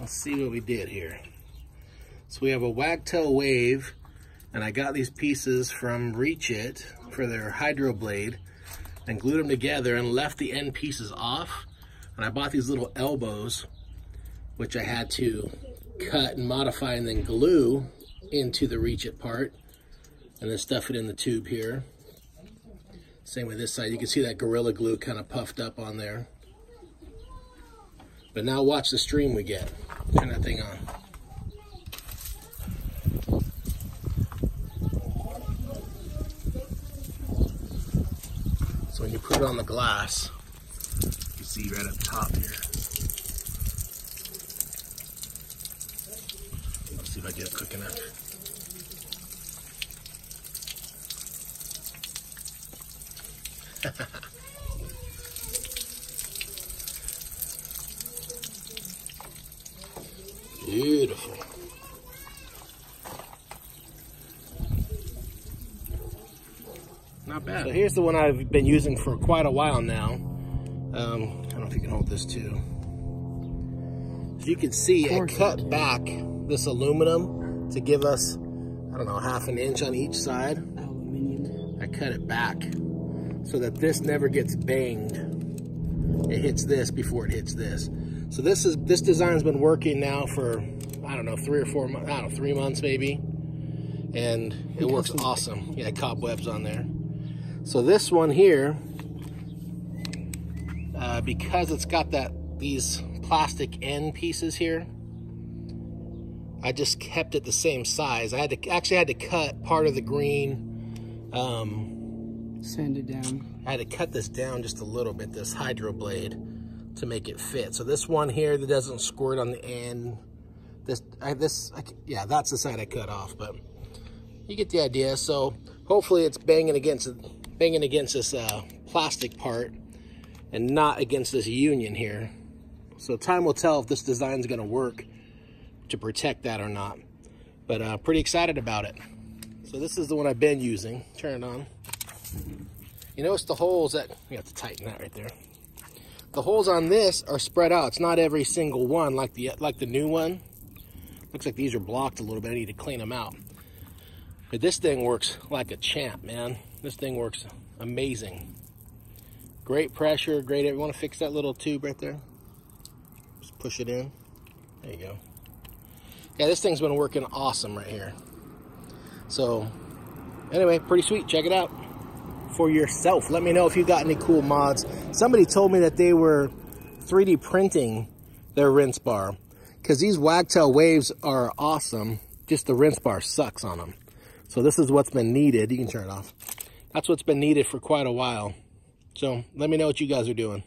let's see what we did here. So we have a Wagtail Wave, and I got these pieces from Reach It for their hydro blade and glued them together and left the end pieces off. And I bought these little elbows, which I had to cut and modify and then glue into the Reach It part, and then stuff it in the tube here. Same with this side. You can see that Gorilla Glue kind of puffed up on there. But now watch the stream we get. Turn that thing on. So when you put it on the glass, you see right up top here. Let's see if I get it quick enough. Beautiful. Not bad. So here's the one I've been using for quite a while now. I don't know if you can hold this too. As you can see, I cut back this aluminum to give us, I don't know, 1/2 inch on each side. I cut it back so that this never gets banged. It hits this before it hits this. So this design's been working now for, I don't know, 3 or 4 months, I don't know, 3 months maybe. And it works awesome. Yeah, cobwebs on there. So this one here, because it's got these plastic end pieces here, I just kept it the same size. I actually had to cut part of the green, sand it down. I had to cut this down just a little bit, this hydro blade, to make it fit. So this one here that doesn't squirt on the end, yeah, that's the side I cut off, but you get the idea. So hopefully it's banging against this plastic part and not against this union here. So time will tell if this design is going to work to protect that or not. But pretty excited about it. So this is the one I've been using. Turn it on. You notice the holes that, we have to tighten that right there. The holes on this are spread out. It's not every single one like the new one. Looks like these are blocked a little bit. I need to clean them out. But this thing works like a champ, man. This thing works amazing. Great pressure, great. You want to fix that little tube right there? Just push it in. There you go. Yeah, this thing's been working awesome right here. So, anyway, pretty sweet. Check it out for yourself. Let me know if you got any cool mods. Somebody told me that they were 3D printing their rinse bar, because these Wagtail Waves are awesome. Just the rinse bar sucks on them. So this is what's been needed. You can turn it off. That's what's been needed for quite a while. So let me know what you guys are doing.